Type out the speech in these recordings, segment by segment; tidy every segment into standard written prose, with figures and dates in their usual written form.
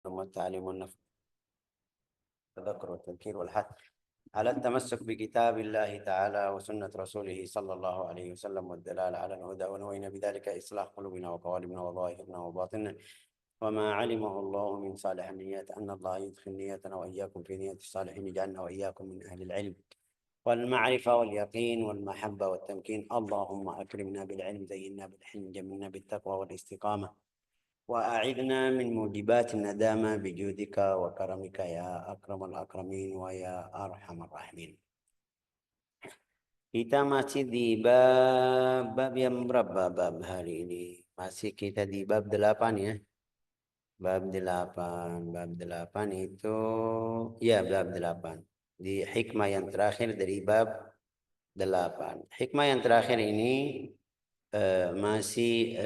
ثم التعليم والنفع التذكر والتذكير والحث على التمسك بكتاب الله تعالى وسنة رسوله صلى الله عليه وسلم والدلالة على الهدى، ونوينا بذلك إصلاح قلوبنا وقوالبنا وظاهرنا وباطننا، وما علمه الله من صالح النيات أن الله يدخل نيتنا وإياكم في نية الصالحين، يجعلنا وإياكم من أهل العلم والمعرفة واليقين والمحبة والتمكين. اللهم أكرمنا بالعلم، زينا بالحلم، جملنا بالتقوى والاستقامة، وأعذنا من موجبات الندامة بجودك وكرمك يا أكرم الأكرمين ويا أرحم الراحمين. Kita masih di bab yang berapa bab hari ini? Masih kita di bab 8 ya. Bab 8. Bab 8 itu ya bab 8. Di hikmah yang terakhir dari bab 8. Hikmah yang terakhir ini masih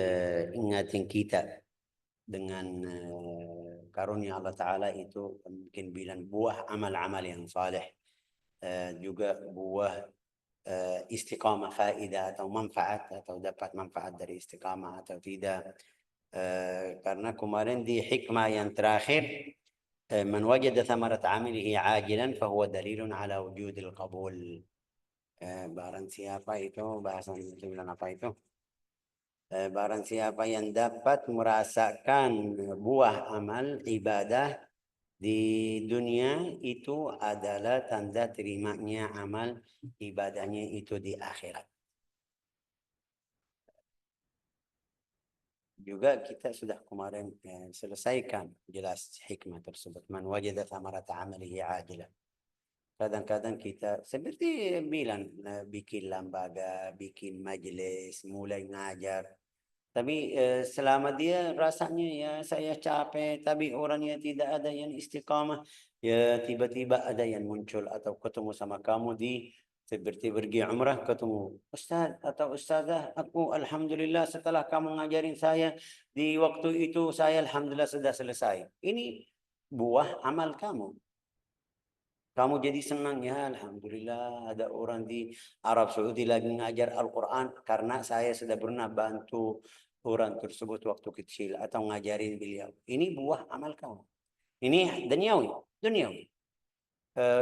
ingatin kita dengan karunia Allah Ta'ala itu mungkin bilang buah amal-amal yang saleh, juga buah istiqamah, faedah atau manfaat, atau dapat manfaat dari istiqamah atau tidak. Karena kemarin di hikmah yang terakhir, man wajada thamarat amilihi ajilan fahuwa dalilun ala wujudil qabul. Barang siapa itu, bahasa itu bilang apa itu? Barang siapa yang dapat merasakan buah amal ibadah di dunia, itu adalah tanda terimanya amal ibadahnya itu di akhirat. Juga kita sudah kemarin selesaikan jelas hikmah tersebut. Man wajada thamarata amalihi ajilan. Kadang-kadang kita seperti bilang bikin lembaga, bikin majelis, mulai ngajar. Tapi selama dia rasanya ya saya capek, tapi orangnya tidak ada yang istiqamah, ya tiba-tiba ada yang muncul atau ketemu sama kamu di seperti pergi umrah, ketemu Ustaz atau Ustazah, aku alhamdulillah setelah kamu ngajarin saya di waktu itu saya alhamdulillah sudah selesai. Ini buah amal kamu. Kamu jadi senang ya, alhamdulillah ada orang di Arab Saudi lagi ngajar Al-Quran karena saya sudah pernah bantu orang tersebut waktu kecil atau ngajarin beliau. Ini buah amal kamu. Ini duniawi.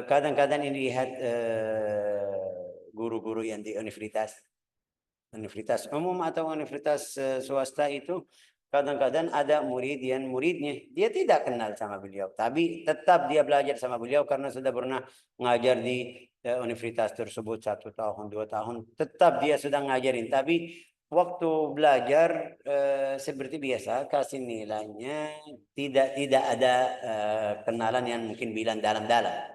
Kadang-kadang ini lihat guru-guru yang di universitas umum atau universitas swasta itu, kadang-kadang ada muridnya dia tidak kenal sama beliau, tapi tetap dia belajar sama beliau karena sudah pernah ngajar di universitas tersebut 1 tahun 2 tahun, tetap dia sudah ngajarin. Tapi waktu belajar seperti biasa kasih nilainya, tidak ada kenalan yang mungkin bilang dalam-dalam.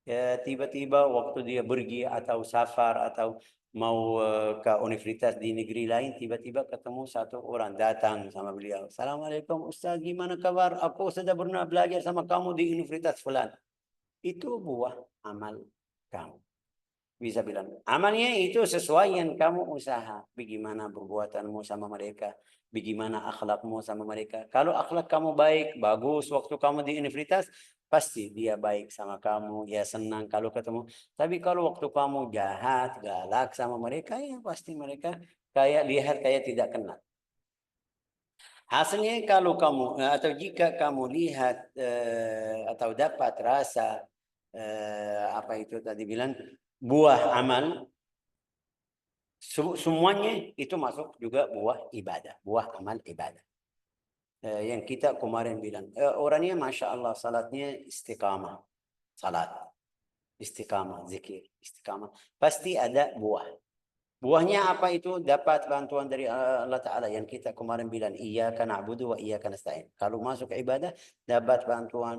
Ya, tiba-tiba waktu dia pergi atau safar atau mau ke universitas di negeri lain, tiba-tiba ketemu satu orang datang sama beliau. Assalamualaikum Ustaz, gimana kabar? Aku sudah pernah belajar sama kamu di universitas fulan. Itu buah amal kamu. Bisa bilang amalnya itu sesuai yang kamu usaha. Bagaimana perbuatanmu sama mereka, bagaimana akhlakmu sama mereka. Kalau akhlak kamu baik, bagus waktu kamu di universitas, pasti dia baik sama kamu, ya senang kalau ketemu. Tapi kalau waktu kamu jahat, galak sama mereka, ya pasti mereka lihat kayak tidak kenal. Hasilnya kalau kamu atau jika kamu lihat atau dapat rasa apa itu tadi bilang buah amal, semuanya itu masuk juga buah ibadah, buah amal ibadah. Yang kita kemarin bilang orangnya masya Allah salatnya istiqamah, salat istiqamah, zikir istiqamah, pasti ada buah. Buahnya apa itu? Dapat bantuan dari Allah Ta'ala yang kita kemarin bilang iyyaka na'budu wa iyyaka nasta'in. Kalau masuk ke ibadah dapat bantuan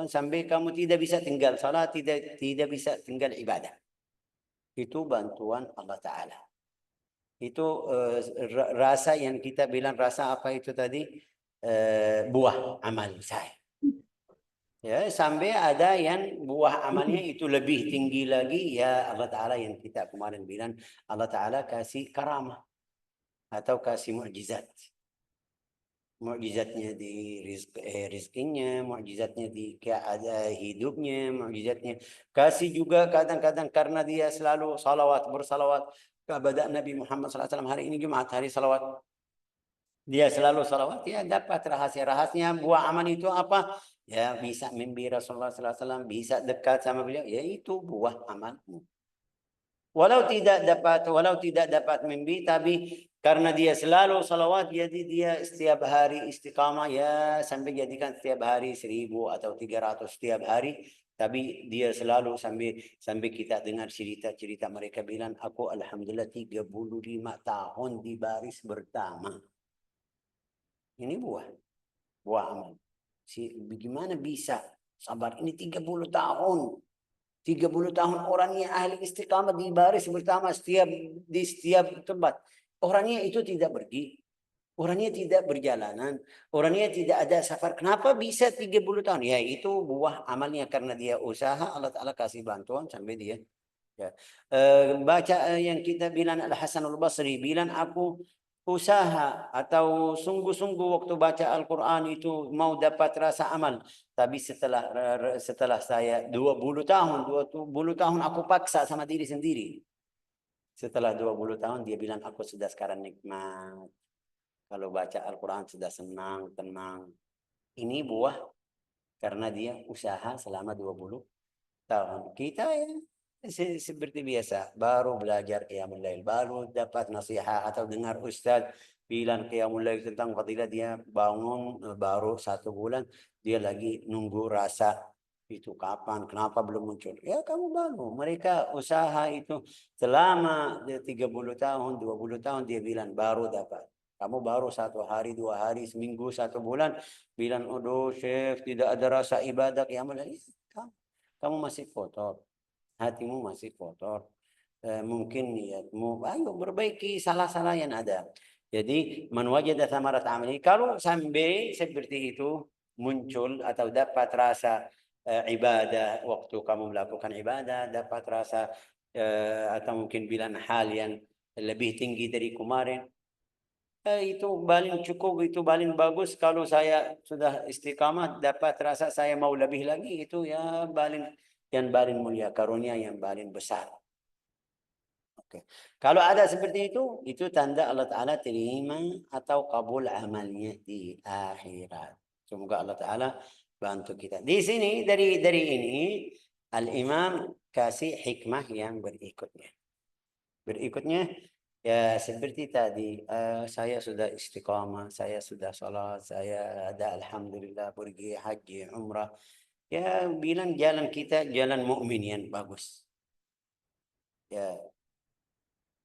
sampai kamu tidak bisa tinggal salat, tidak bisa tinggal ibadah. Itu bantuan Allah Ta'ala. Itu rasa yang kita bilang rasa apa itu tadi? Buah amal saya. Ya, sampai ada yang buah amalnya itu lebih tinggi lagi, ya Allah Ta'ala yang kita kemarin bilang Allah Ta'ala kasih karamah atau kasih mukjizat. Mukjizatnya di rizkinya, mukjizatnya di keadaan hidupnya, mukjizatnya kasih juga kadang-kadang karena dia selalu bersalawat kepada Nabi Muhammad SAW. Hari ini Jumat, hari salawat. Dia selalu salawat, ya dapat rahasia. Rahasia buah aman itu apa? Ya bisa mimpi Rasulullah SAW, bisa dekat sama beliau, ya itu buah amanmu. Walau tidak dapat mimpi, tapi karena dia selalu salawat, jadi dia setiap hari istiqamah, ya sampai jadikan setiap hari 1000 atau 300 setiap hari. Tapi dia selalu sampai sampai kita dengar cerita-cerita mereka bilang, aku alhamdulillah 35 tahun di baris pertama. Ini buah amal. Bagaimana bisa sabar ini 30 tahun? 30 tahun orangnya ahli istiqamah di baris pertama di setiap tempat. Orangnya itu tidak pergi. Orangnya tidak berjalanan. Orangnya tidak ada safar. Kenapa bisa 30 tahun? Ya itu buah amalnya karena dia usaha. Allah Ta'ala kasih bantuan sampai dia. Ya. Baca yang kita bilang Al-Hasanul Basri bilang aku usaha atau sungguh-sungguh waktu baca Al-Quran itu mau dapat rasa amal. Tapi setelah saya 20 tahun, 20 tahun aku paksa sama diri sendiri. Setelah 20 tahun dia bilang aku sudah sekarang nikmat. Kalau baca Al-Quran sudah senang, tenang. Ini buah karena dia usaha selama 20 tahun. Kita ya seperti biasa, baru belajar qiyamul lail, baru dapat nasihat atau dengar ustaz bilang qiyamul lail tentang fadilah, dia bangun baru 1 bulan, dia lagi nunggu rasa itu kapan, kenapa belum muncul. Ya kamu baru, mereka usaha itu selama 30 tahun, 20 tahun dia bilang baru dapat. Kamu baru 1 hari, 2 hari, seminggu, 1 bulan, bilang, aduh Syekh tidak ada rasa ibadah qiyamul lail. Kamu masih kotor, hatimu masih kotor. Mungkin niatmu, ayo perbaiki salah-salah yang ada. Jadi man wajada thamarat amali, kalau sampai seperti itu muncul atau dapat rasa ibadah waktu kamu melakukan ibadah, dapat rasa atau mungkin bilang hal yang lebih tinggi dari kemarin, itu paling cukup, itu paling bagus. Kalau saya sudah istiqamah dapat rasa saya mau lebih lagi, itu ya paling yang paling mulia, karunia yang paling besar. Oke. Kalau ada seperti itu tanda Allah Ta'ala terima atau kabul amalnya di akhirat. Semoga Allah Ta'ala bantu kita. Di sini dari ini Al-Imam kasih hikmah yang berikutnya. Berikutnya ya seperti tadi, saya sudah istiqamah, saya sudah salat, saya ada alhamdulillah pergi haji, umrah. Ya bilang jalan kita jalan mukmin yang bagus. Ya,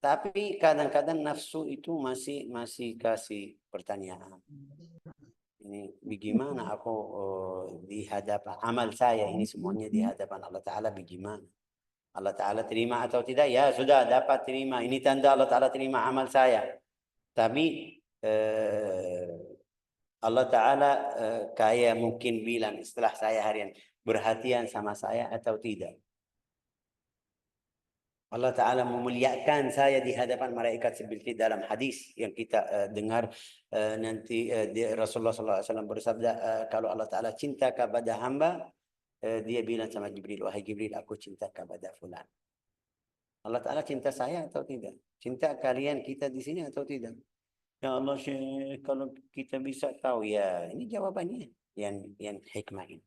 tapi kadang-kadang nafsu itu masih kasih pertanyaan. Ini bagaimana aku di hadapan amal saya ini semuanya di hadapan Allah Ta'ala bagaimana? Allah Ta'ala terima atau tidak? Ya sudah dapat terima. Ini tanda Allah Ta'ala terima amal saya. Tapi Allah Ta'ala kayak mungkin bilang setelah saya harian, perhatian sama saya atau tidak. Allah Ta'ala memuliakan saya di hadapan malaikat seperti dalam hadis yang kita dengar nanti Rasulullah SAW bersabda, kalau Allah Ta'ala cinta kepada hamba, dia bilang sama Jibril, wahai Jibril, aku cinta kepada fulan. Allah Ta'ala cinta saya atau tidak? Cinta kalian kita di sini atau tidak? Ya Allah, Syekh, kalau kita bisa tahu, ya ini jawabannya yang hikmah ini.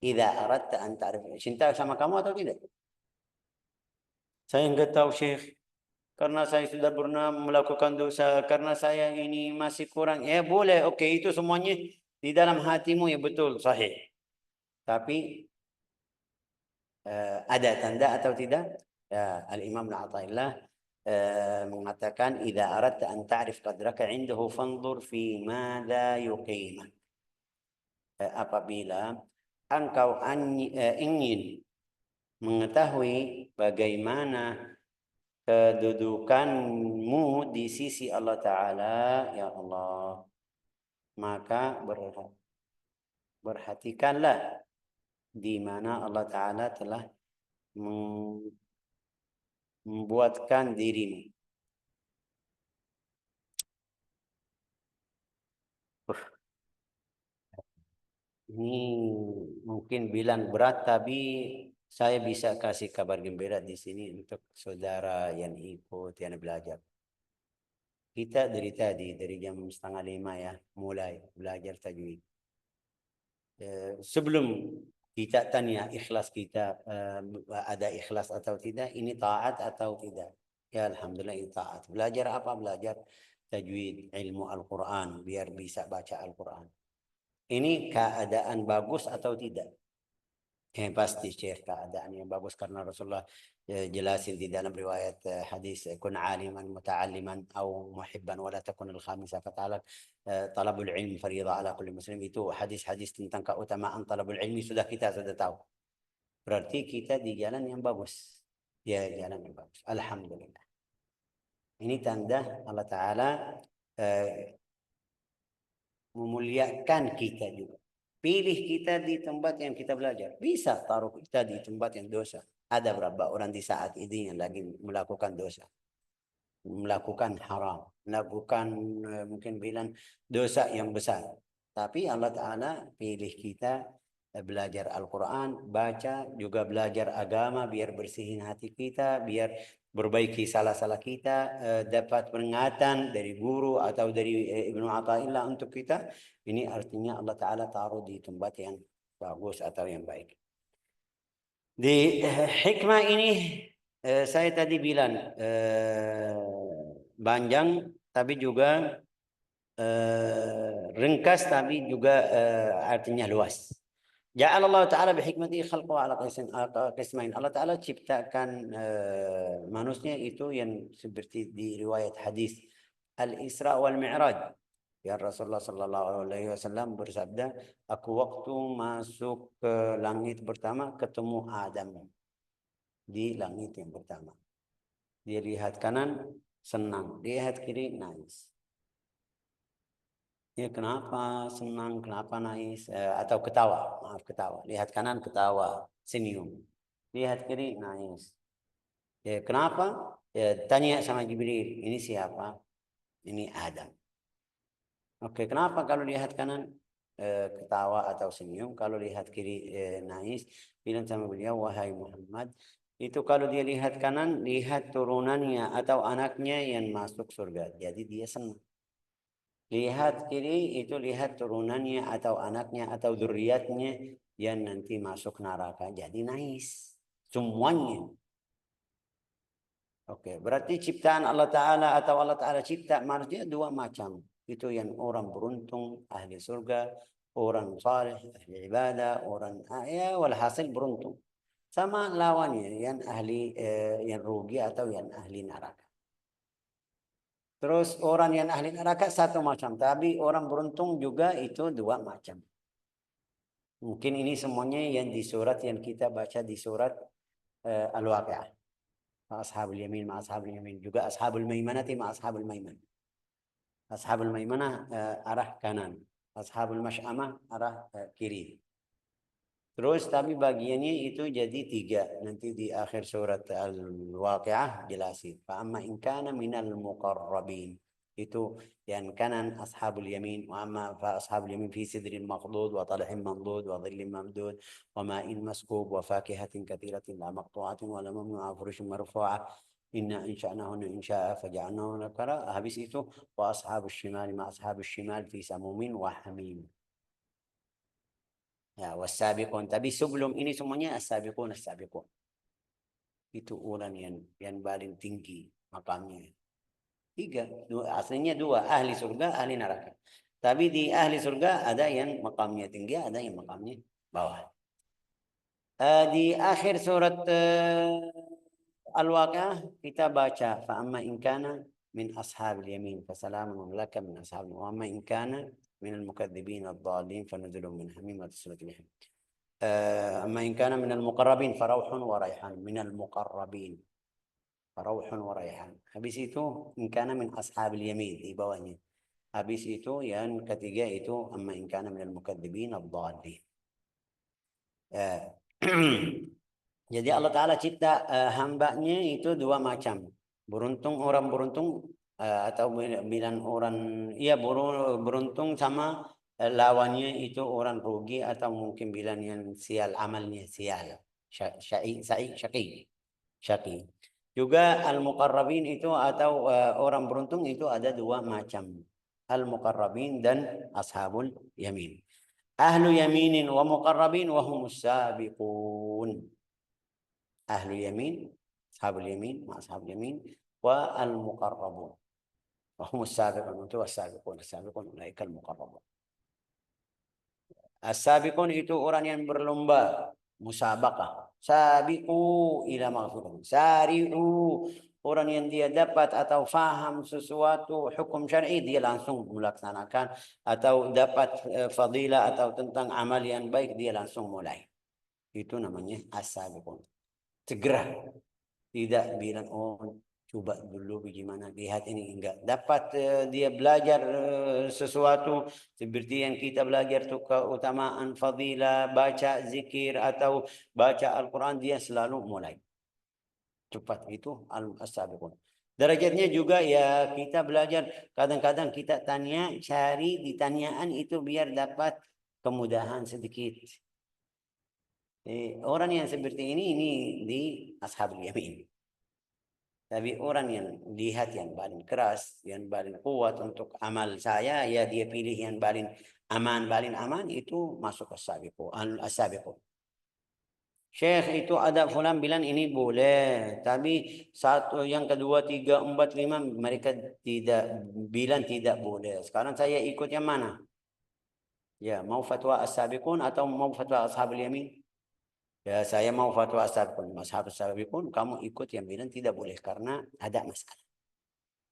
Idza aradta an ta'rif, cinta sama kamu atau tidak? Saya enggak tahu, Syekh. Karena saya sudah pernah melakukan dosa, karena saya ini masih kurang. Ya boleh, oke, itu semuanya di dalam hatimu ya betul, sahih. Tapi ada tanda atau tidak? Ya, Al-Imam Al-Athaillah mengatakan idza aradta an ta'rif qadraka 'indahu fanzur fi madza yuqimak. Apabila engkau ingin mengetahui bagaimana kedudukanmu di sisi Allah Ta'ala, ya Allah, maka berhatikanlah di mana Allah Ta'ala telah membuatkan dirimu. Ini mungkin bilang berat, tapi saya bisa kasih kabar gembira di sini untuk saudara yang ikut, yang belajar. kita dari tadi, dari jam 4:30 ya, mulai belajar tajwid. Sebelum kita tanya ikhlas kita, ada ikhlas atau tidak, ini taat atau tidak. Ya Alhamdulillah ini taat. Belajar apa? Belajar tajwid, ilmu Al-Quran, biar bisa baca Al-Quran. Ini keadaan bagus atau tidak? Pasti Syekh keadaan yang bagus karena Rasulullah jelasin di dalam riwayat hadis kun aliman muta'alliman atau muhibban wala takun al-khamisah fata'ala talabul ilmi fariidha ala kulli muslim. Itu hadis-hadis tentang keutamaan talabul ilmi sudah tahu. Berarti kita di jalan yang bagus. Ya, jalan yang bagus. Alhamdulillah. Ini tanda Allah Ta'ala memuliakan kita juga. Pilih kita di tempat yang kita belajar. Bisa taruh kita di tempat yang dosa. Ada berapa orang di saat ini yang lagi melakukan dosa. Melakukan haram. Melakukan mungkin bilang dosa yang besar. Tapi Allah Ta'ala pilih kita belajar Al-Quran, baca, juga belajar agama biar bersihin hati kita, biar perbaiki salah-salah kita, dapat peringatan dari guru atau dari Ibnu Athaillah untuk kita. Ini artinya Allah Ta'ala taruh di tempat yang bagus atau yang baik. Di hikmah ini saya tadi bilang panjang tapi juga ringkas tapi juga artinya luas. Ja'ala Allah Ta'ala bihikmatihi khalqahu ala qismain. Allah Ta'ala ciptakan manusia itu yang seperti di riwayat hadis Al-Isra wal Mi'raj. Ya Rasulullah Sallallahu Alaihi Wasallam bersabda, aku waktu masuk ke langit pertama ketemu Adam di langit yang pertama. Dia lihat kanan senang, lihat kiri nangis. Ya kenapa senang, kenapa nangis, atau ketawa, maaf ketawa. Lihat kanan ketawa, senyum. Lihat kiri nangis. Ya, kenapa? Ya, tanya sama Jibril, ini siapa? Ini Adam. Oke, kenapa kalau lihat kanan ketawa atau senyum, kalau lihat kiri nangis? Bilang sama beliau, wahai Muhammad, itu kalau dia lihat kanan, lihat turunannya atau anaknya yang masuk surga. Jadi dia senang. Lihat kiri itu lihat turunannya atau anaknya atau zuriatnya yang nanti masuk neraka. Jadi nangis. Semuanya. Oke, berarti ciptaan Allah Ta'ala atau Allah Ta'ala cipta manusia dua macam. Itu yang orang beruntung, ahli surga, orang saleh, ahli ibadah, orang ya walhasil beruntung. Sama lawannya yang ahli yang rugi atau yang ahli neraka. Terus orang yang ahli neraka satu macam, tapi orang beruntung juga itu dua macam. Mungkin ini semuanya yang di surat yang kita baca di surat Al-Waqi'ah. Ashabul yamin ma ashabul yamin, juga ashabul maimanati ma ashabul maiman. Ashabul maimanah arah kanan, ashabul masy'amah arah kiri. Terus tapi bagiannya itu jadi tiga. Nanti di akhir surat Al-Waqi'ah jelasin. Fa amma in kana minal muqarrabin. Itu yang kanan ashabul yamin. Wa amma fa ashabul yamin fi sidrin maqdud wa talhin mamdud wa dhillin mamdud wa ma'in maskub wa fakihatin katsiratin la maqtu'atin wa la mamnu'a furushin marfu'ah. Inna insya'nahunna insya'a faja'alnahunna nakara. Habis itu wa ashabus shimal ma ashabus shimal fi samumin wa hamim. Ya, wasabiqun. Tapi sebelum ini semuanya as-sabiqun. Itu orang yang paling tinggi makamnya. Tiga, aslinya dua, ahli surga, ahli neraka. Tapi di ahli surga ada yang makamnya tinggi, ada yang makamnya bawah. Di akhir surat Al-Waqi'ah kita baca fa amma in kana min ashabil yamin fasalamun laka min ashabil wa amma in kana من المكذبين الضالين فنزل من حميم وتصلة الجحيم. أما إن كان من المقربين فروح وريحان من المقربين فروح وريحان. Habis itu in kana min ashabil yamin di bawahnya. Habis itu yang ketiga itu amma in kana min al-mukadzibin ad-dallin. Jadi Allah Ta'ala cipta hambanya itu dua macam. Beruntung, orang beruntung atau bilang orang iya beruntung sama lawannya itu orang rugi atau mungkin bilang yang sial amalnya sial syaqi. Juga al-muqarrabin itu atau orang beruntung itu ada dua macam. Al-muqarrabin dan ashabul yamin. Ahlu yaminin wa muqarrabin wa humus sabiqun. Ahlu yamin, ashabul yamin, ma ashabul yamin wa al-muqarrabun. Wa humus sabiqun itu as-sabiqun, as-sabiqun ulaika al-muqarrabun. As-sabiqun itu orang yang berlomba, musabaqah. Sabiqu ila maghfirah. Sari'u, orang yang dia dapat atau faham sesuatu hukum syar'i dia langsung melaksanakan, atau dapat fadilah atau tentang amal yang baik dia langsung mulai. Itu namanya as-sabiqun. Segera. Tidak bilang oh coba dulu bagaimana, lihat ini, enggak. Dapat dia belajar sesuatu seperti yang kita belajar tuh keutamaan fadilah, baca zikir atau baca Al-Quran, dia selalu mulai. Cepat itu as-sabiqun. Derajatnya juga ya kita belajar, kadang-kadang kita tanya, cari di tanyaan itu biar dapat kemudahan sedikit. Orang yang seperti ini di ashabul yamin. Tapi orang yang lihat yang paling keras, yang paling kuat untuk amal saya, ya dia pilih yang paling aman, itu masuk as-sabiqun. Syekh itu ada fulan bilang ini boleh, tapi satu, yang kedua, tiga, empat, lima mereka tidak bilang tidak boleh. Sekarang saya ikut yang mana? Ya, mau fatwa as-sabiqun atau mau fatwa ashabul yamin? Ya, saya mau fatwa as-sabiqun. Ashab as-sabiqun, kamu ikut yang bilang tidak boleh karena ada masalah.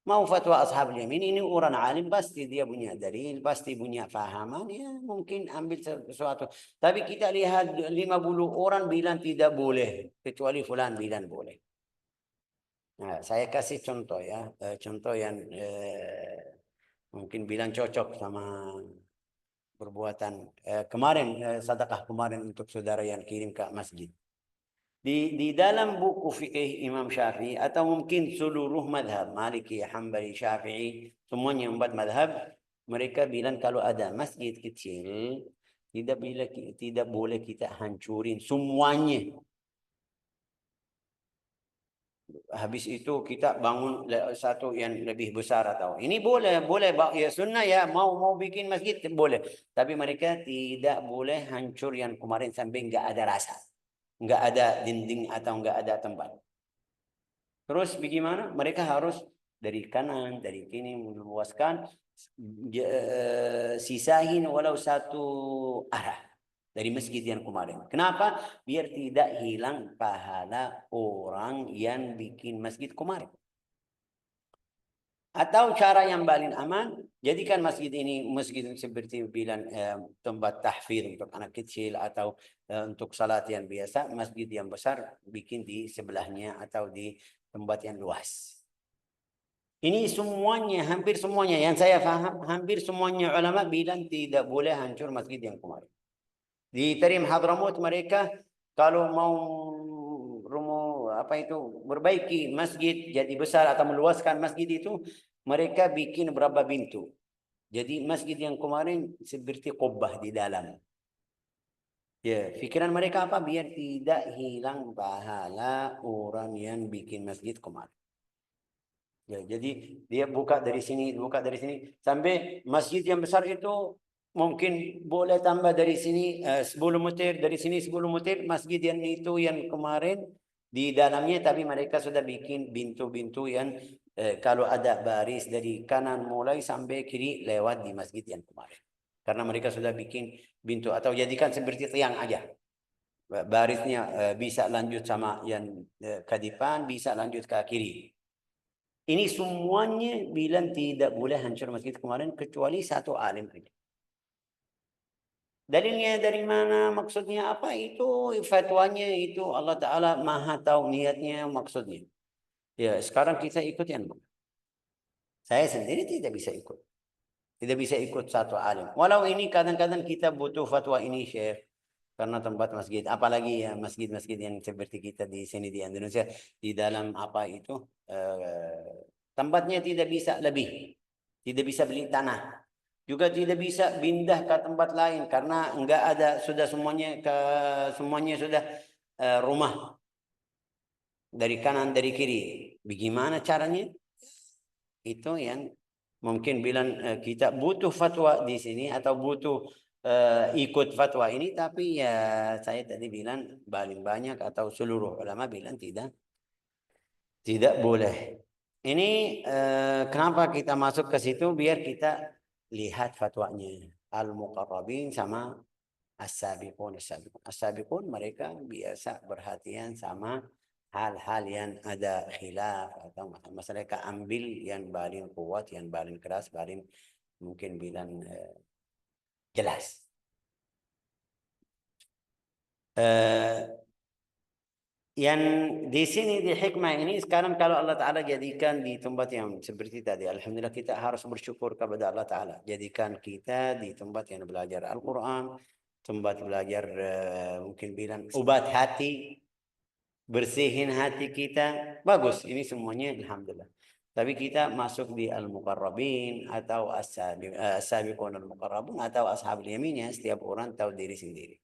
Mau fatwa ashabul yamin, ini orang alim pasti dia punya dalil, pasti punya fahaman, ya mungkin ambil sesuatu. Tapi kita lihat 50 orang bilang tidak boleh, kecuali fulan bilang boleh. Nah, saya kasih contoh ya, contoh yang mungkin bilang cocok sama perbuatan kemarin, sedekah kemarin untuk saudara yang kirim ke masjid. Di dalam buku fikih Imam Syafi'i atau mungkin seluruh madhab Maliki, Hambali, Syafi'i, semuanya 4 madhab, mereka bilang kalau ada masjid kecil tidak boleh kita hancurin semuanya. Habis itu kita bangun satu yang lebih besar atau ini boleh ya sunnah ya, mau bikin masjid boleh, tapi mereka tidak boleh hancur yang kemarin sampai nggak ada rasa, nggak ada dinding atau nggak ada tempat. Terus bagaimana? Mereka harus dari kanan, dari kiri meluaskan, sisain walau satu arah dari masjid yang kemarin. Kenapa? Biar tidak hilang pahala orang yang bikin masjid kemarin. Atau cara yang paling aman, jadikan masjid ini masjid seperti bilang tempat tahfidz untuk anak kecil atau untuk salat yang biasa, masjid yang besar bikin di sebelahnya atau di tempat yang luas. Ini semuanya, hampir semuanya yang saya paham, hampir semuanya ulama bilang tidak boleh hancur masjid yang kemarin. Di Tarim Hadramaut mereka kalau mau berbaiki masjid jadi besar atau meluaskan masjid itu, mereka bikin berapa pintu. Jadi masjid yang kemarin seperti kubah di dalam. Ya, pikiran mereka apa? Biar tidak hilang pahala orang yang bikin masjid kemarin. Ya, jadi dia buka dari sini sampai masjid yang besar itu mungkin boleh tambah dari sini 10 meter, dari sini 10 meter, masjid yang itu yang kemarin di dalamnya, tapi mereka sudah bikin pintu-pintu yang kalau ada baris dari kanan mulai sampai kiri lewat di masjid yang kemarin. Karena mereka sudah bikin pintu atau jadikan seperti tiang aja. Barisnya bisa lanjut sama yang ke depan, bisa lanjut ke kiri. Ini semuanya bilang tidak boleh hancur masjid kemarin kecuali satu alim aja. Dalilnya dari mana? Maksudnya apa? Itu fatwanya itu Allah Ta'ala maha tahu niatnya, maksudnya. Ya, sekarang kita ikut yang mana? Saya sendiri tidak bisa ikut. Tidak bisa ikut satu alim. Walau ini kadang-kadang kita butuh fatwa ini, Syekh. Karena tempat masjid, apalagi ya masjid-masjid yang seperti kita di sini di Indonesia, di dalam apa itu tempatnya tidak bisa lebih, tidak bisa beli tanah, juga tidak bisa pindah ke tempat lain karena enggak ada sudah semuanya sudah rumah. dari kanan, dari kiri. Bagaimana caranya? Itu yang mungkin bilang kita butuh fatwa di sini atau butuh ikut fatwa ini, tapi ya saya tadi bilang paling banyak atau seluruh ulama bilang tidak boleh. Ini kenapa kita masuk ke situ? Biar kita lihat fatwanya al-muqarrabin sama as-sabiqun. As-sabiqun mereka biasa perhatian sama hal-hal yang ada khilaf atau mereka ambil yang paling kuat, yang paling keras, paling mungkin bilang jelas. Yang di sini di hikmah ini sekarang kalau Allah Ta'ala jadikan di tempat yang seperti tadi, alhamdulillah kita harus bersyukur kepada Allah Ta'ala. Jadikan kita di tempat yang belajar Al-Quran, tempat belajar mungkin bilang obat hati, bersihin hati kita. Bagus, ini semuanya alhamdulillah. Tapi kita masuk di al-muqarrabin atau as-sabiqun al-muqarrabun atau ashabul yamin, ya setiap orang tahu diri sendiri.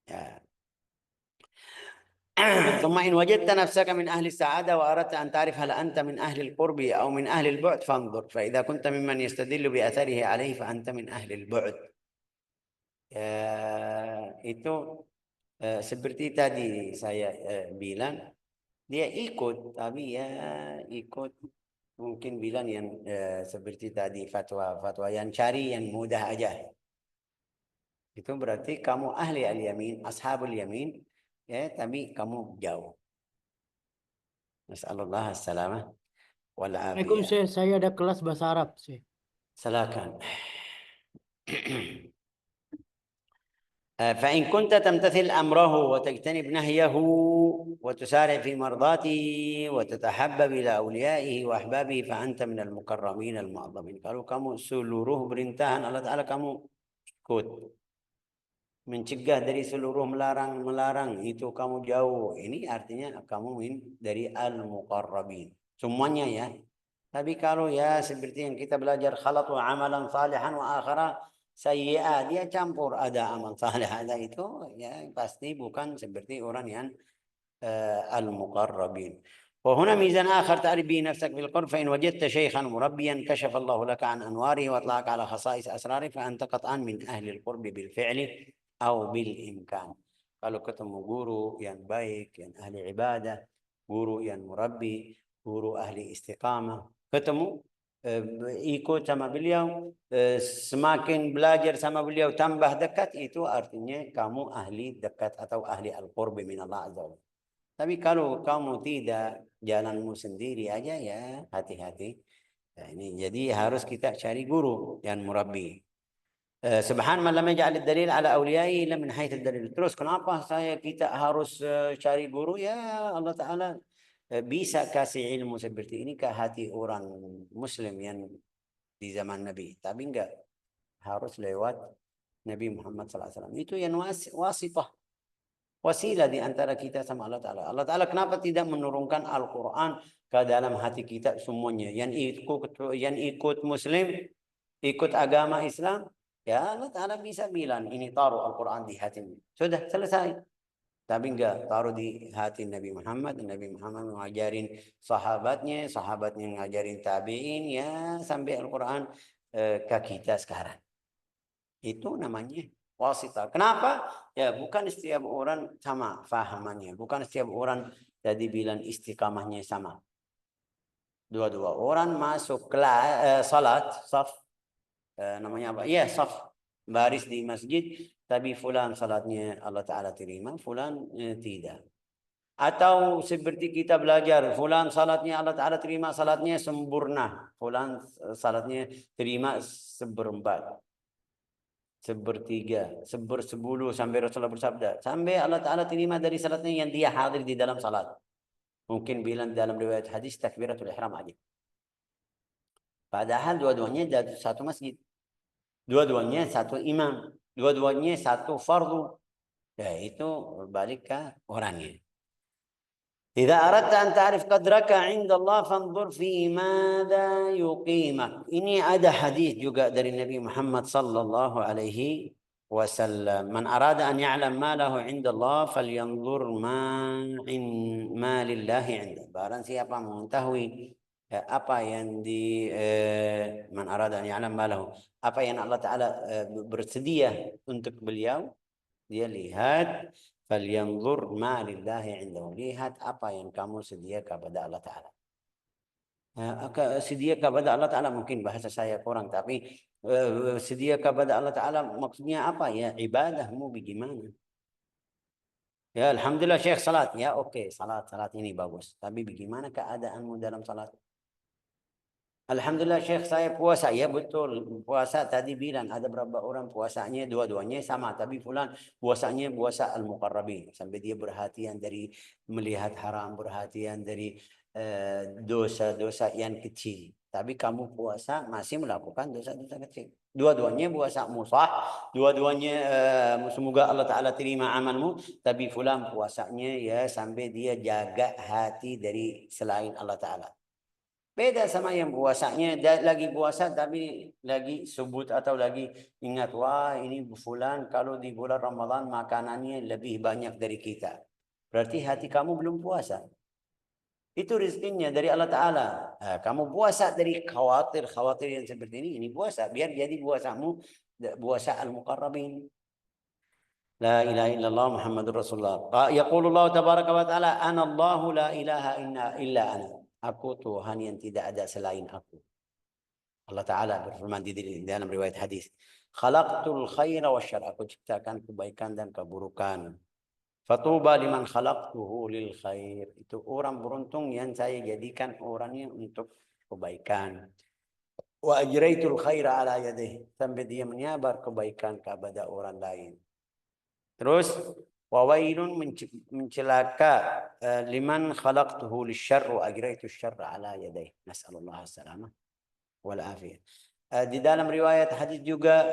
Ya. ثم إن وجدت نفسك من أهل السعادة وأردت أن تعرف هل أنت من أهل القرب أو من أهل البعد فانظر فإذا كنت ممن يستدل بأثره عليه فأنت من أهل البعد. Itu seperti tadi saya bilang, dia ikut, tapi ya ikut mungkin bilang yang seperti tadi fatwa yang cari yang mudah aja. Itu berarti kamu ahli al-yamin, ashabul yamin, ya, tapi kamu jauh. Nasallallahu as-salamah wal Assalamualaikum afiyah. Syekh, saya ada kelas bahasa Arab Syekh. Silakan. فإن كنت تمتثل أمره وتجتنب نهيه وتسارع في مرضاته وتتحبب إلى أوليائه وأحبابه فأنت من المكرمين المعظمين. Kalau kamu seluruh perintahan Allah Ta'ala kamu ikut, mencegah dari seluruh melarang itu kamu jauh, ini artinya kamu dari al-muqarrabin semuanya ya. Tapi kalau ya seperti yang kita belajar khalatu amalan salihan wa akhara sayyi'ah, dia campur ada amal salih ada itu, ya pasti bukan seperti orang yang المقربين. وهنا ميزان آخر تعرف به نفسك بالقرب فإن وجدت شيخا مربيا كشف الله لك عن أنواره وأطلعك على خصائص أسراره فأنت قطعا من أهل القرب بالفعل أو بالإمكان. Kalau ketemu guru yang baik, yang ahli ibadah, guru yang murabbi, guru ahli istiqamah, ketemu ikut sama beliau, semakin belajar sama beliau tambah dekat, itu artinya kamu ahli dekat atau ahli al-qurbi min Allah azza wa. Tapi kalau kamu tidak, jalanmu sendiri aja, ya hati-hati. Nah, ini jadi harus kita cari guru yang murabbi. Subhan man lam yaj'al ad-dalil ala awliyaihi illa min haitsu ad-dalil. Terus kenapa kita harus cari guru? Ya Allah Ta'ala bisa kasih ilmu seperti ini ke hati orang muslim yang di zaman Nabi. Tapi enggak harus lewat Nabi Muhammad SAW. Itu yang wasitah. Wasilah di antara kita sama Allah Ta'ala. Allah Ta'ala kenapa tidak menurunkan Al-Quran ke dalam hati kita semuanya? Yang ikut Muslim, ikut agama Islam, ya Allah Ta'ala bisa bilang, ini taruh Al-Quran di hatimu. Sudah, selesai. Tapi enggak, taruh di hati Nabi Muhammad. Nabi Muhammad mengajarin sahabatnya mengajarin tabi'in, ya sampai Al-Quran ke kita sekarang. Itu namanya wasitah. Kenapa? Ya bukan setiap orang sama fahamannya. Bukan setiap orang jadi bilang istiqamahnya sama. Dua-dua orang masuk kelas salat, saf, namanya apa? Ya, saf, baris di masjid, tapi fulan salatnya Allah Ta'ala terima, fulan tidak. Atau seperti kita belajar, fulan salatnya Allah Ta'ala terima, salatnya sempurna, fulan salatnya terima seperempat, sepertiga, sepersepuluh, sampai Rasulullah bersabda, sampai Allah Ta'ala terima dari salatnya yang dia hadir di dalam salat. Mungkin bilang dalam riwayat hadis takbiratul ihram aja. Padahal dua-duanya dari satu masjid. Dua-duanya satu imam. Dua-duanya satu fardu. Ya itu balik ke orangnya. إذا أردت أن تعرف قدرك عند الله فانظر في ماذا يقيمك. Ini ada hadis juga dari Nabi Muhammad sallallahu alaihi wasallam. Man arada an ya'lam ma lahu 'inda Allah falyanzur ma lillahi 'inda. Barang siapa mengetahui apa yang man arada an ya'lam ma lahu, apa yang Allah Taala bersedia untuk beliau, dia lihat falyanzur ma lillahi 'indahu, lihat apa yang kamu sedia kepada Allah Taala. Sedia kepada Allah Ta'ala, mungkin bahasa saya kurang, tapi sedia kepada Allah Ta'ala maksudnya apa ya? Ibadahmu bagaimana? Ya Alhamdulillah Syekh salat, ya oke, salat ini bagus, tapi bagaimana keadaanmu dalam salat? Alhamdulillah Syekh saya puasa, ya betul, puasa tadi bilang ada berapa orang puasanya dua-duanya sama, tapi fulan puasanya puasa al-muqarrabin, sampai dia perhatian dari melihat haram, perhatian dari dosa-dosa yang kecil. Tapi kamu puasa masih melakukan dosa-dosa kecil. Dua-duanya puasa musah, dua-duanya semoga Allah Ta'ala terima amalmu, tapi fulan puasanya ya sampai dia jaga hati dari selain Allah Ta'ala. Beda sama yang puasanya lagi puasa tapi lagi sebut atau lagi ingat, wah ini fulan kalau di bulan Ramadan makanannya lebih banyak dari kita. Berarti hati kamu belum puasa. Itu rezekinya dari Allah Ta'ala. Kamu puasa dari khawatir yang seperti ini puasa. Biar jadi puasamu puasa al-muqarrabin. La ilaha illallah Muhammadur Rasulullah. Yaqulullah tabaraka wa ta'ala, anallahu la ilaha illa ana. Aku Tuhan yang tidak ada selain aku. Allah Ta'ala berfirman di dalam riwayat hadis. Khalaqtul khaira wa syarr. Aku ciptakan kebaikan dan keburukan. Fatuba liman khalaqtuhu lil khair. Itu orang beruntung yang saya jadikan orangnya untuk kebaikan. Wa ajraitul khaira ala yadih. Sampai dia menyabar kebaikan kepada orang lain. Terus wawailun mencelaka liman khalaqtuhu lisyarr wa ajraitu syarra ala yadayh. Nas'alullah as-salamah wal afiyah. Di dalam riwayat hadis juga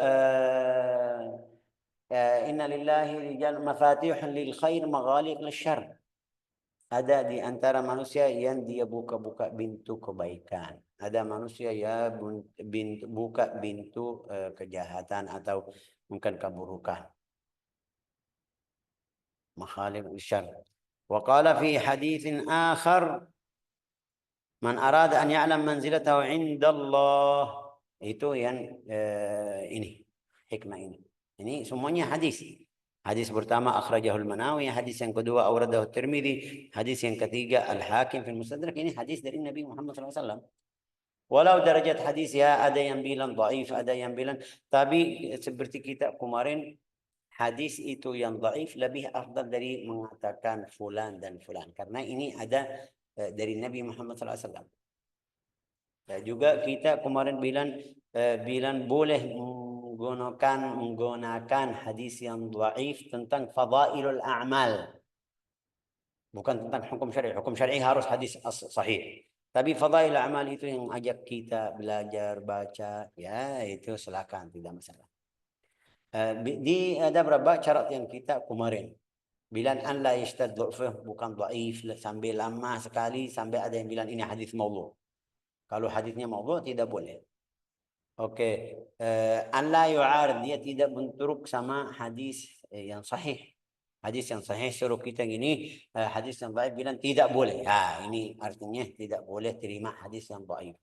inna lillahi rijal mafatihun lil khair maghaliq lisyarr. Ada di antara manusia yang dia buka-buka pintu kebaikan. Ada manusia ya buka pintu kejahatan atau mungkin keburukan. مخالف الشر. وقال في حديث آخر من أراد أن يعلم منزلته عند الله. Itu yang ini hikmah ini semuanya hadis. Hadis pertama akhrajahul Manawi, hadis yang kedua awradahu Tirmidzi, hadis yang ketiga Al-Hakim fil Mustadrak. Ini hadis dari Nabi Muhammad SAW. Walau derajat hadis ya ada yang bilang dhaif, ada yang bilang, tapi seperti kita kemarin, hadis itu yang dhaif lebih afdal dari mengatakan fulan dan fulan. Karena ini ada dari Nabi Muhammad SAW. Juga kita kemarin bilang boleh menggunakan hadis yang dhaif tentang fadailul a'mal. Bukan tentang hukum syar'i. Hukum syar'i harus hadis sahih. Tapi fadailul a'mal itu yang ajak kita belajar, baca, ya itu silakan, tidak masalah. Ada berapa syarat yang kita kemarin bilang an la yashtad dhu'fuh, bukan dhaif sampai lama sekali sampai ada yang bilang ini hadis maudhu'. Kalau hadisnya maudhu' tidak boleh. Oke, an la yu'arid, dia tidak bentruk sama hadis yang sahih. Hadis yang sahih suruh kita gini, hadis yang dhaif bilang tidak boleh. Ini artinya tidak boleh terima hadis yang dhaif.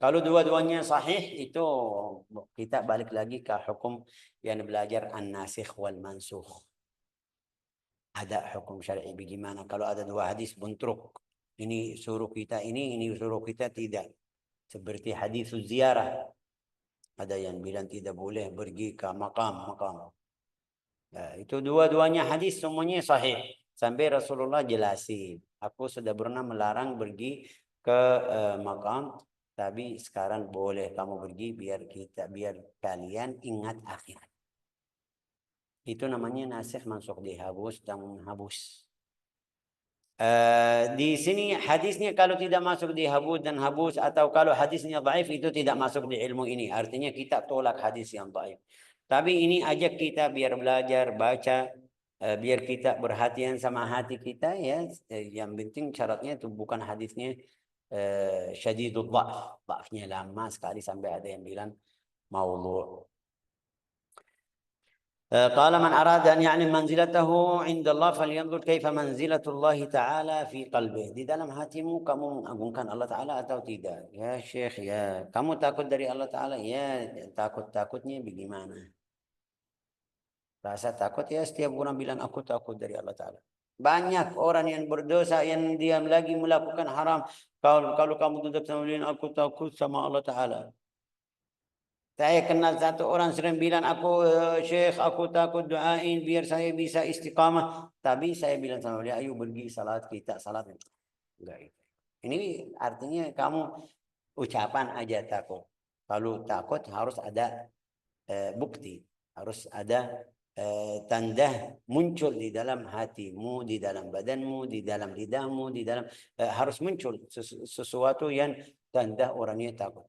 Kalau dua-duanya sahih, itu kita balik lagi ke hukum yang belajar an-nasikh wal mansukh. Ada hukum syar'i bagaimana kalau ada dua hadis bentrok. Ini suruh kita ini suruh kita tidak. Seperti hadis ziarah. Ada yang bilang tidak boleh pergi ke makam. Itu dua-duanya hadis semuanya sahih. Sampai Rasulullah jelasin. Aku sudah pernah melarang pergi ke makam. Tapi sekarang boleh kamu pergi biar kalian ingat akhirat. Itu namanya nasikh mansukh, dihabus dan menghapus. Di sini hadisnya kalau tidak masuk dihabus dan habus, atau kalau hadisnya dhaif itu tidak masuk di ilmu ini. Artinya kita tolak hadis yang dhaif. Tapi ini ajak kita biar belajar, baca, biar kita perhatian sama hati kita ya. Yang penting syaratnya itu bukan hadisnya syadidul dha'f, dha'fnya lama sekali sampai ada yang bilang maudhu'. قال من أراد أن يعلم منزلته عند الله فلينظر كيف منزلة الله تعالى في قلبه. Di dalam hatimu kamu mengagungkan Allah Ta'ala atau tidak? Ya Syekh, ya. Kamu takut dari Allah Ta'ala? Ya, takut-takutnya bagaimana? Rasa takut ya setiap orang bilang aku takut dari Allah Ta'ala. Banyak orang yang berdosa yang diam lagi melakukan haram. Kalau kamu tutup sama dia, aku takut sama Allah Ta'ala. Saya kenal satu orang sering bilang, Syekh, aku takut doain biar saya bisa istiqamah. Tapi saya bilang sama dia, ayo pergi salat kita, salat. Enggak. Ini artinya kamu ucapan aja takut. Kalau takut harus ada bukti. Harus ada tanda muncul di dalam hatimu, di dalam badanmu, di dalam lidahmu, harus muncul sesuatu yang tanda orangnya takut.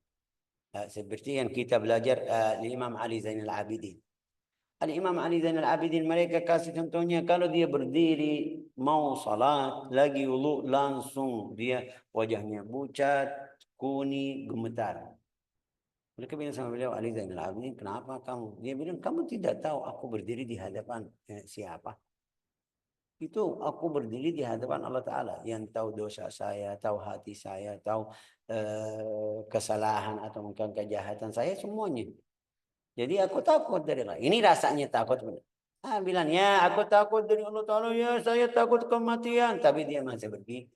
Seperti yang kita belajar Imam Ali Zainal Abidin. Imam Ali Zainal Abidin mereka kasih contohnya kalau dia berdiri mau salat lagi wudu langsung dia wajahnya pucat, kuning, gemetar. Mereka bilang sama beliau, Ali Zainal Abidin, kenapa kamu? Dia bilang, kamu tidak tahu aku berdiri di hadapan siapa? Itu aku berdiri di hadapan Allah Ta'ala yang tahu dosa saya, tahu hati saya, tahu kesalahan atau mungkin kejahatan saya semuanya. Jadi aku takut dari Allah. Ini rasanya takut. Bilang, ya aku takut dari Allah Ta'ala, ya saya takut kematian. Tapi dia masih pergi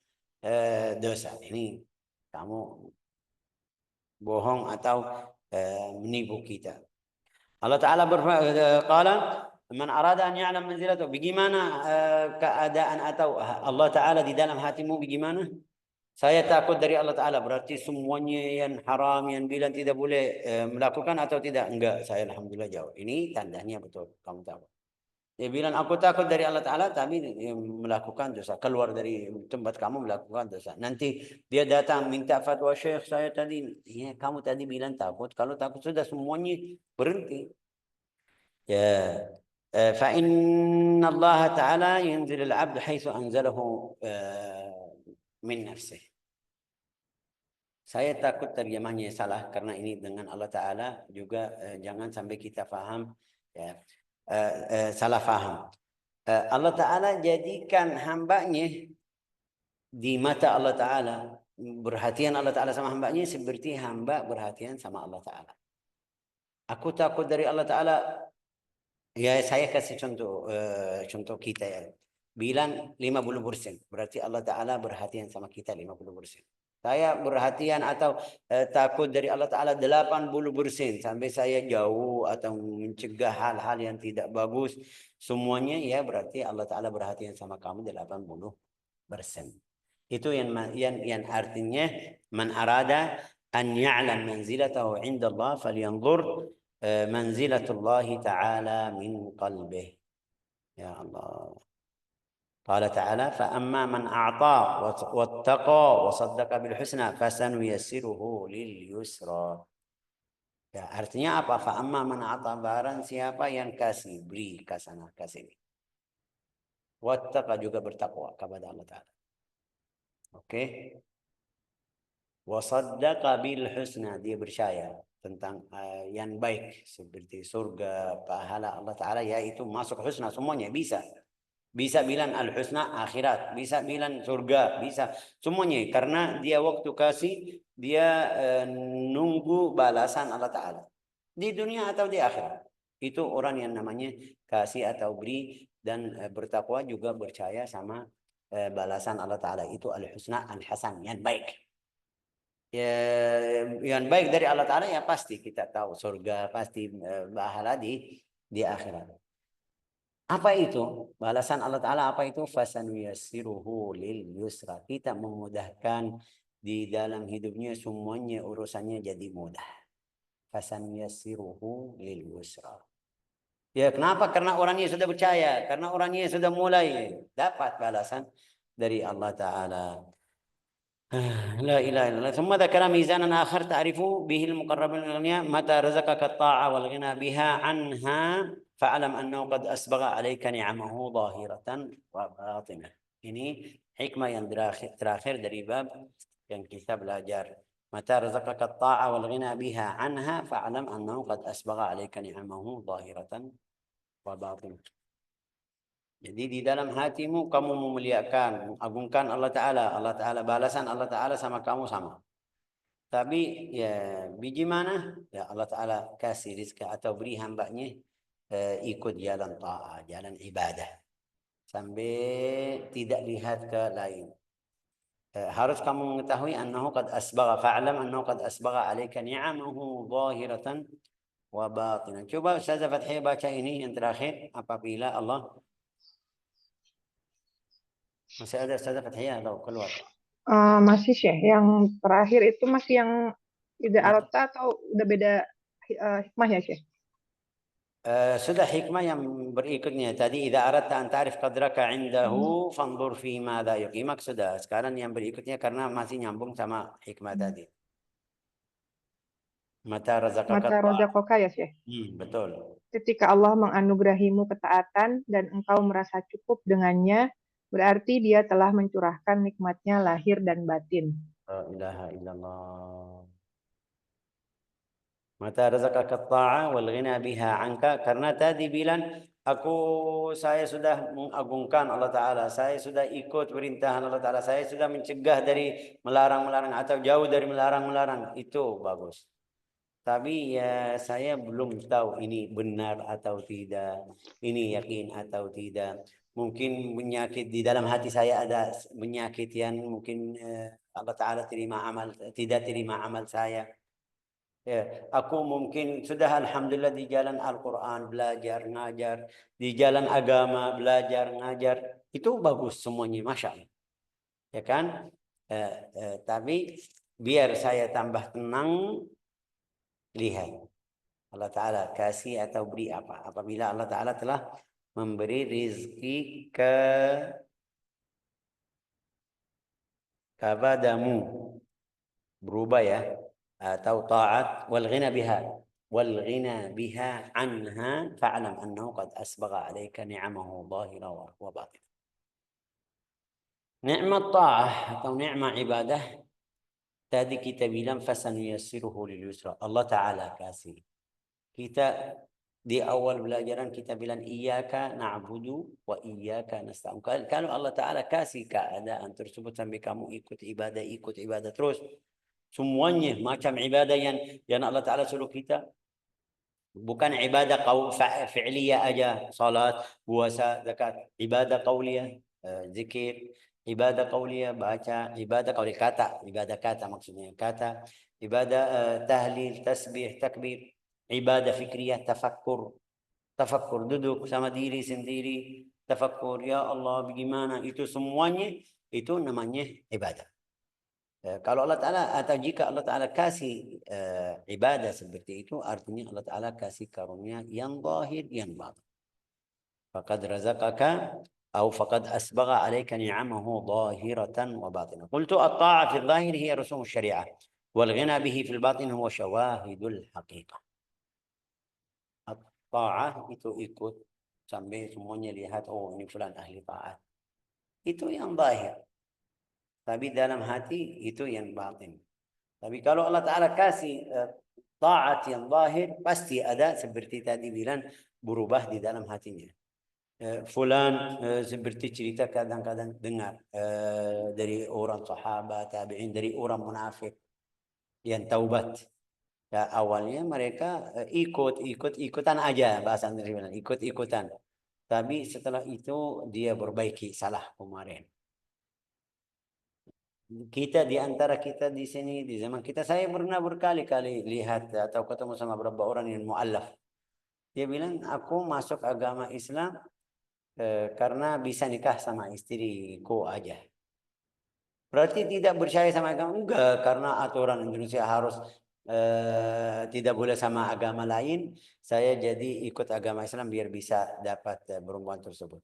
dosa. Ini kamu bohong atau menipu kita. Allah Ta'ala berkata, man arada an ya'lam manzilatahu. Bagaimana keadaan atau Allah Ta'ala di dalam hatimu bagaimana? Saya takut dari Allah Ta'ala. Berarti semuanya yang haram, yang bilang tidak boleh melakukan atau tidak? Enggak, saya Alhamdulillah jawab. Ini tandanya betul, kamu tahu. Dia bilang, aku takut dari Allah Ta'ala, tapi melakukan dosa. Keluar dari tempat kamu melakukan dosa. Nanti dia datang minta fatwa, Syekh, saya tadi. Ya, kamu tadi bilang takut. Kalau takut sudah semuanya berhenti. Ya. فإن الله تعالى ينزل العبد حيث أنزله من نفسه. Saya takut terjemahnya salah karena ini dengan Allah Ta'ala juga jangan sampai kita faham ya, salah faham. Allah Ta'ala jadikan hambanya di mata Allah Ta'ala, perhatian Allah Ta'ala sama hambanya seperti hamba perhatian sama Allah Ta'ala. Aku takut dari Allah Ta'ala. Ya saya kasih contoh kita ya. Bilang 50%. Berarti Allah Ta'ala perhatian sama kita 50%. Saya perhatian atau takut dari Allah Ta'ala 80%. Sampai saya jauh atau mencegah hal-hal yang tidak bagus. Semuanya ya berarti Allah Ta'ala perhatian sama kamu 80%. Itu yang artinya man arada an ya'lam manzilatahu 'inda Allah falyanzur manzilatullah ta'ala min qalbih. Ya Allah. Qala ta'ala fa amma man a'ta wattaqa wa saddaqa bil husna fasanuyassiruhu lil yusra. Ya, artinya apa? Fa amma man a'ta, barang siapa yang kasih, beri kasana, kasih. Wattaqa juga bertakwa kepada Allah Ta'ala. Oke. Wa saddaqa bil husna, dia percaya tentang yang baik seperti surga, pahala Allah Ta'ala, yaitu masuk husna semuanya bisa. Bisa bilang al-husna akhirat, bisa bilang surga, bisa semuanya karena dia waktu kasih dia nunggu balasan Allah Ta'ala di dunia atau di akhirat. Itu orang yang namanya kasih atau beri dan bertakwa juga percaya sama balasan Allah Ta'ala. Itu al-husna al-hasan, yang baik. Ya, yang baik dari Allah Ta'ala ya pasti kita tahu surga, pasti pahala di akhirat. Apa itu? Balasan Allah Ta'ala apa itu? Fasanuyassiruhu lil yusra. Kita memudahkan di dalam hidupnya semuanya urusannya jadi mudah. Fasanuyassiruhu lil yusra. Ya kenapa? Karena orangnya sudah percaya. Karena orangnya sudah mulai dapat balasan dari Allah Ta'ala. لا إله إلا الله. ثم ذكر ميزانا آخر تعرف به المقربين الأغنياء متى رزقك الطاعة والغنى بها عنها فاعلم أنه قد أسبغ عليك نعمه ظاهرة وباطنة. Ini hikmah yang terakhir dari bab yang kita belajar. متى رزقك الطاعة والغنى بها عنها فاعلم أنه قد أسبغ عليك نعمه ظاهرة wa batin. Jadi di dalam hatimu kamu memuliakan, mengagungkan Allah Ta'ala. Allah Ta'ala, balasan Allah Ta'ala sama kamu sama. Tapi ya biji mana? Ya Allah Ta'ala kasih rizki atau beri hambanya ikut jalan ta'ah, jalan ibadah. Sampai tidak lihat ke lain. Harus kamu mengetahui annahu qad asbagha, fa'lam annahu qad asbagha alaika ni'amahu zahiratan wa batinan. Coba Ustazah Fathiyah baca ini yang terakhir, apabila Allah. Masih ada Ustazah Fathiyah atau keluar? Masih Syekh, yang terakhir itu masih yang tidak Mata. arota atau udah beda hikmah ya Syekh? Sudah hikmah yang berikutnya tadi, idza aradta an ta'rif qadraka 'indahu fanzur fi madza yuqimak. Sudah, sekarang yang berikutnya karena masih nyambung sama hikmah tadi. Mata razaqaka Mata rozakoka ya Syekh. betul. Ketika Allah menganugerahimu ketaatan dan engkau merasa cukup dengannya, berarti Dia telah mencurahkan nikmatnya lahir dan batin. La ilaha illallah. Mata razaqaka ta'ah wal ghina biha anka, karena tadi bilang saya sudah mengagungkan Allah Ta'ala, saya sudah ikut perintahan Allah Ta'ala, saya sudah mencegah dari melarang-melarang atau jauh dari melarang-melarang. Itu bagus. Tapi ya saya belum tahu ini benar atau tidak, ini yakin atau tidak. Mungkin penyakit di dalam hati saya ada penyakit yang mungkin Allah Ta'ala tidak terima amal saya. Ya, aku mungkin sudah alhamdulillah di jalan Al-Quran belajar, ngajar, di jalan agama belajar, ngajar, itu bagus semuanya, masya Allah, ya kan? Tapi biar saya tambah tenang, lihat Allah Ta'ala kasih atau beri apa. Apabila Allah Ta'ala telah memberi rizki kepadamu, berubah ya, atau taat, wal ghina biha anha fa'lam annahu qad asbagha 'alaika ni'amahu dhahira wa batin. Nikmat ta'ah atau nikmat ibadah tadi kita bilang fasanuyassiruhu lil yusra. Allah Ta'ala kasih. Kita di awal belajaran kita bilang iyyaka na'budu wa iyyaka nasta'in. Kalau Allah Ta'ala kasih keadaan tersebut sampai kamu ikut ibadah terus, semuanya macam ibadah yang Allah Ta'ala suruh kita, bukan ibadah fi'liyah aja, salat, puasa, zakat, ibadah qauliyah, zikir, ibadah qauliyah, baca, ibadah qauliyah, ibadah kata maksudnya, ibadah tahlil, tasbih, takbir, ibadah fikriyah, tafakkur, duduk sama diri sendiri, tafakkur, ya Allah bagaimana, itu semuanya itu namanya ibadah. Kalau Allah Ta'ala atau jika Allah Ta'ala kasih ibadah seperti itu, artinya Allah Ta'ala kasih karunia yang zahir, yang batin. Faqad razaqaka atau faqad asbagha alaika ni'amahu zahiratan wa batinah. Qultu at-ta'ah fi adh-dhahir hiya rusum asy-syari'ah wal ghina bihi fil batin huwa syawahidul haqiqah. At-ta'ah itu ikut sampai semuanya lihat, oh ini fulan ahli ta'at. Itu yang zahir. Tapi dalam hati itu yang batin. Tapi kalau Allah Ta'ala kasih taat yang zahir, pasti ada seperti tadi bilang berubah di dalam hatinya. Fulan seperti cerita kadang-kadang dengar dari orang sahabat, tabi'in, dari orang munafik yang taubat. Ya, awalnya mereka ikut-ikutan aja, bahasa Indonesia bilang, ikut-ikutan. Tapi setelah itu dia perbaiki salah kemarin. Kita di antara kita di sini di zaman kita, saya pernah berkali-kali lihat atau ketemu sama beberapa orang yang mu'allaf. Dia bilang aku masuk agama Islam karena bisa nikah sama istriku aja. Berarti tidak percaya sama agama? Enggak, karena aturan Indonesia harus tidak boleh sama agama lain. Saya jadi ikut agama Islam biar bisa dapat perempuan tersebut.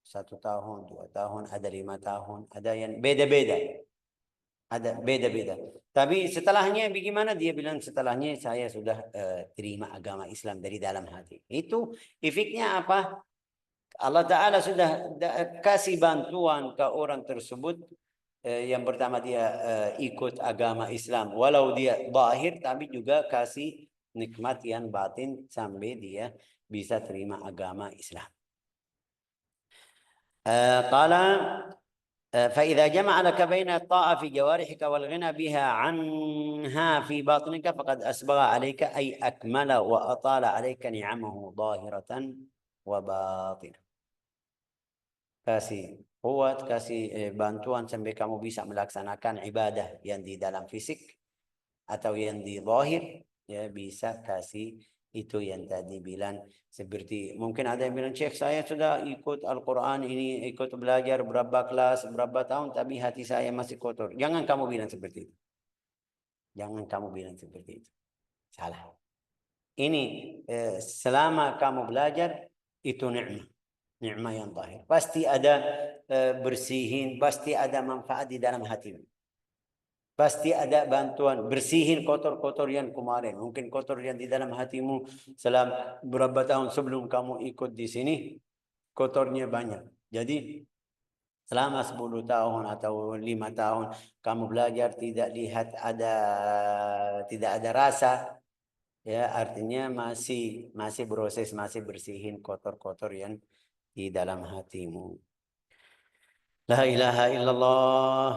1 tahun, 2 tahun, ada 5 tahun, ada yang beda-beda. Ada beda-beda. Tapi setelahnya bagaimana? Dia bilang setelahnya saya sudah terima agama Islam dari dalam hati. Itu efeknya apa? Allah Ta'ala sudah kasih bantuan ke orang tersebut. Yang pertama dia ikut agama Islam. Walau dia zahir, tapi juga kasih nikmat yang batin sampai dia bisa terima agama Islam. قال فإذا جمع لك بين الطاعة في جوارحك والغنى بها عنها في باطنك فقد أسبغ عليك أي أكمل وأطال عليك نعمه ظاهرة وباطنة. Kasih kuat, kasih bantuan sampai kamu bisa melaksanakan ibadah yang di dalam fisik atau yang di zahir, ya bisa kasih itu yang tadi bilang. Seperti mungkin ada yang bilang, Syekh saya sudah ikut Al-Quran ini, ikut belajar berapa kelas, berapa tahun, tapi hati saya masih kotor. Jangan kamu bilang seperti itu. Jangan kamu bilang seperti itu. Salah. Ini selama kamu belajar itu nikmat. Nikmat yang zahir. Pasti ada bersihin, pasti ada manfaat di dalam hatimu. Pasti ada bantuan bersihin kotor-kotor yang kemarin. Mungkin kotor yang di dalam hatimu selama berapa tahun sebelum kamu ikut di sini, kotornya banyak. Jadi selama 10 tahun atau 5 tahun kamu belajar tidak lihat tidak ada rasa, ya artinya masih proses, masih bersihin kotor-kotor yang di dalam hatimu. La ilaha illallah.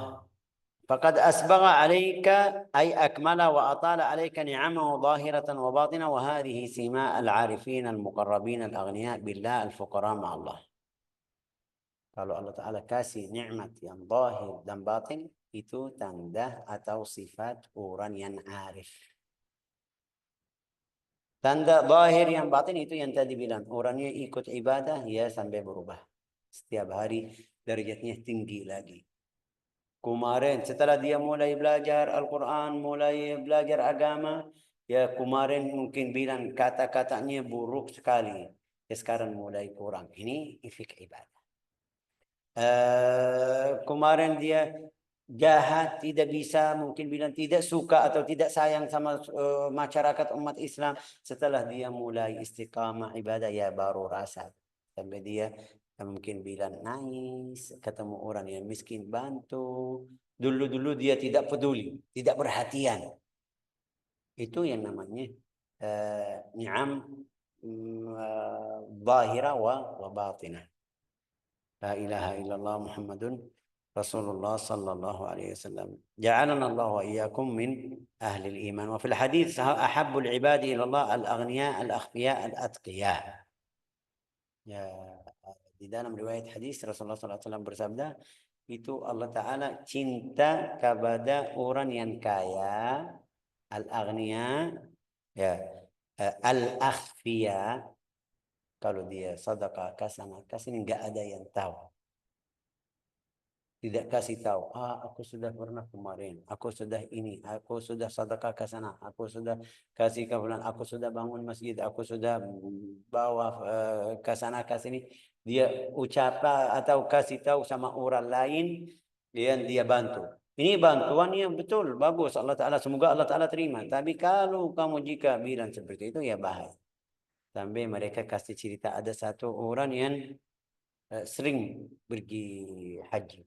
فقد أسبغ عليك أي أكمل وأطال عليك نعمه ظاهرة وباطنة وهذه سماء العارفين المقربين الأغنياء بالله الفقراء مع الله. Kalau Allah Ta'ala kasih nikmat yang zahir dan batin, itu tanda atau sifat orang yang arif. Tanda zahir yang batin itu yang tadi bilang, orangnya ikut ibadah, ya sampai berubah. Setiap hari derajatnya tinggi lagi. Kemarin setelah dia mulai belajar Al-Quran, mulai belajar agama, ya kemarin mungkin bilang kata-katanya buruk sekali. Ya sekarang mulai kurang. Ini efek ibadah. Kemarin dia jahat, tidak bisa, mungkin bilang tidak suka atau tidak sayang sama masyarakat umat Islam. Setelah dia mulai istiqamah ibadah, ya baru rasa. Sampai dia mungkin bilang nangis, ketemu orang yang miskin bantu. Dulu dia tidak peduli, tidak perhatian. Itu yang namanya ni'am zahira wa batinah. La ilaha illallah Muhammadun Rasulullah sallallahu alaihi wasallam. Ja'alana Allah wa iyyakum min ahli al-iman. Wa fil hadits ahabbul ibadi ila Allah al-aghniya al-akhfiya al-atqiya. Ya, di dalam riwayat hadis Rasulullah SAW bersabda, itu Allah Ta'ala cinta kepada orang yang kaya, al-aghniya, ya, al-akhfiya. Kalau dia sedekah kasana kasih nggak ada yang tahu. Tidak kasih tahu, aku sudah pernah kemarin, aku sudah ini, aku sudah sedekah ke sana, aku sudah kasih ke bulan, aku sudah bangun masjid, aku sudah bawa ke sana ke sini. Dia ucapkan atau kasih tahu sama orang lain yang dia bantu. Ini bantuan yang betul, bagus. Allah Ta'ala, semoga Allah Ta'ala terima. Tapi kalau kamu jika bilang seperti itu, ya bahaya. Sampai mereka kasih cerita, ada satu orang yang sering pergi haji.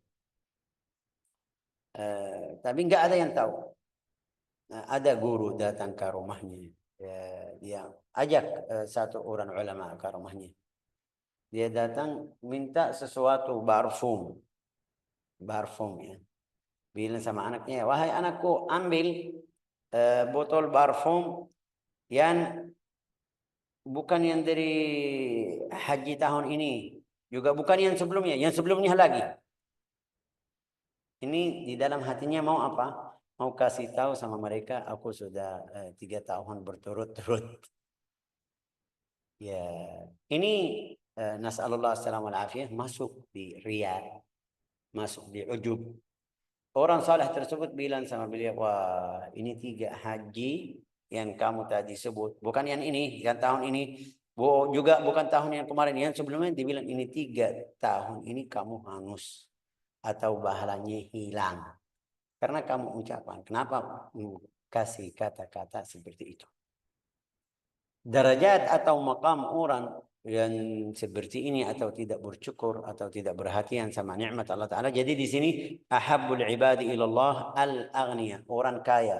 Tapi nggak ada yang tahu. Ada guru datang ke rumahnya. Dia ajak satu orang ulama ke rumahnya. Dia datang minta sesuatu parfum ya. Bilang sama anaknya, wahai anakku, ambil botol parfum yang bukan yang dari haji tahun ini, juga bukan yang sebelumnya lagi. Ini di dalam hatinya mau apa? Mau kasih tahu sama mereka, aku sudah 3 tahun berturut-turut. Ya, ini nasallallahu alaihi wasallam masuk di riya, masuk di ujub. Orang saleh tersebut bilang sama beliau, wah ini 3 haji yang kamu tadi sebut, bukan yang ini, yang tahun ini, juga bukan tahun yang kemarin, yang sebelumnya dibilang ini 3 tahun ini kamu hangus atau pahalanya hilang. Karena kamu ucapan, kenapa kasih kata-kata seperti itu? Derajat atau maqam orang yang seperti ini atau tidak bersyukur atau tidak perhatian sama nikmat Allah Ta'ala. Jadi di sini ahabbul ibadi ilallah al-aghniya, orang kaya.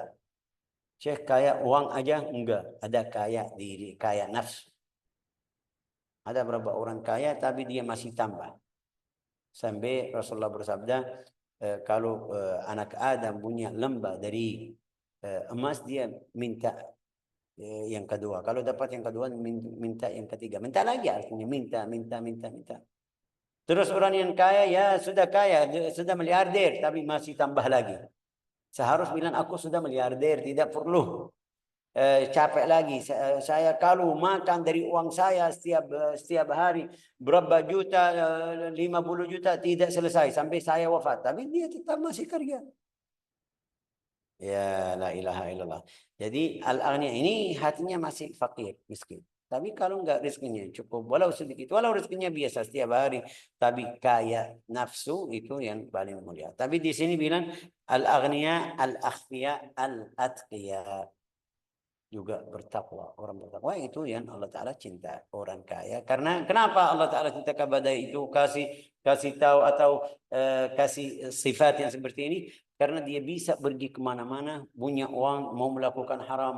Syekh kaya uang aja enggak, ada kaya diri, kaya nafsu. Ada beberapa orang kaya tapi dia masih tambah. Sampai Rasulullah bersabda, kalau anak Adam punya lembah dari emas, dia minta yang kedua. Kalau dapat yang kedua, minta yang ketiga. Minta lagi, artinya minta. Terus orang yang kaya, ya sudah kaya, sudah miliarder, tapi masih tambah lagi. Seharus bilang, aku sudah miliarder, tidak perlu capek lagi. Saya kalau makan dari uang saya setiap hari berapa juta, 50 juta tidak selesai sampai saya wafat. Tapi dia tetap masih kerja. Ya, la ilaha illallah. Jadi al-aghnia ini hatinya masih fakir, miskin. Tapi kalau enggak rezekinya cukup, walau sedikit, walau rezekinya biasa setiap hari, tapi kaya nafsu itu yang paling mulia. Tapi di sini bilang al-aghnia, al-akhfiya, al-atqiya, juga bertakwa. Orang bertakwa itu yang Allah Ta'ala cinta, orang kaya. Karena kenapa Allah Ta'ala cinta kepada itu, kasih tahu atau kasih sifat yang seperti ini? Karena dia bisa pergi kemana-mana, punya uang, mau melakukan haram,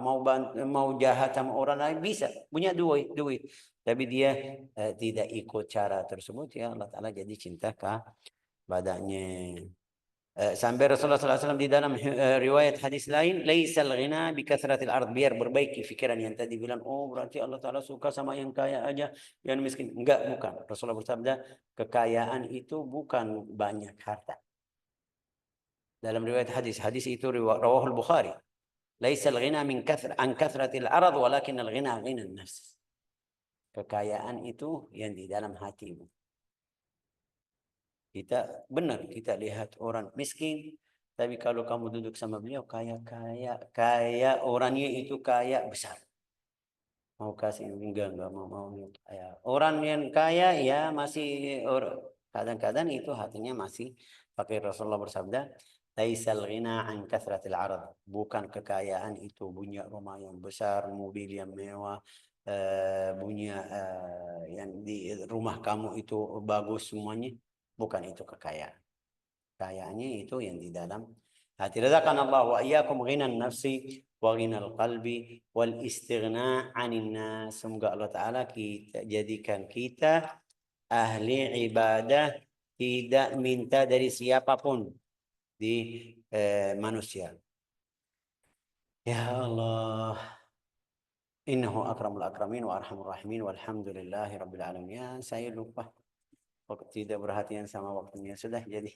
mau jahat sama orang lain, bisa. Punya duit. Tapi dia tidak ikut cara tersebut, ya Allah Ta'ala jadi cinta kepadanya. Sampai Rasulullah SAW di dalam riwayat hadis lain, laisal ghina bi kathratil ard, biar perbaiki pikiran yang tadi bilang, oh berarti Allah Ta'ala suka sama yang kaya aja, yang miskin. Enggak, bukan. Rasulullah bersabda, kekayaan itu bukan banyak harta. Dalam riwayat hadis itu rawahul Bukhari. Laisal ghina an kathratil ard, walakin al ghina ghina nafs. Kekayaan itu yang di dalam hatimu. Kita lihat orang miskin, tapi kalau kamu duduk sama beliau kaya orangnya itu kaya besar. Mau kasih enggak mau kaya. Orang yang kaya ya masih kadang-kadang itu hatinya masih pakai. Rasulullah bersabda, laisal ghina an kathratil arad. Bukan kekayaan itu punya rumah yang besar, mobil yang mewah, punya yang di rumah kamu itu bagus semuanya. Bukan itu kekayaan. Kekayaannya itu yang di dalam hati. Razaqana Allah wa iyyakum ghinan nafsi wa ghinal qalbi wal istighna 'anil nas. Semoga Allah Ta'ala jadikan kita ahli ibadah, tidak minta dari siapapun di manusia. Ya Allah, innahu akramul akramin wa arhamur rahimin walhamdulillahi rabbil alamin. Ya, saya lupa. Tidak perhatian sama waktunya sudah jadi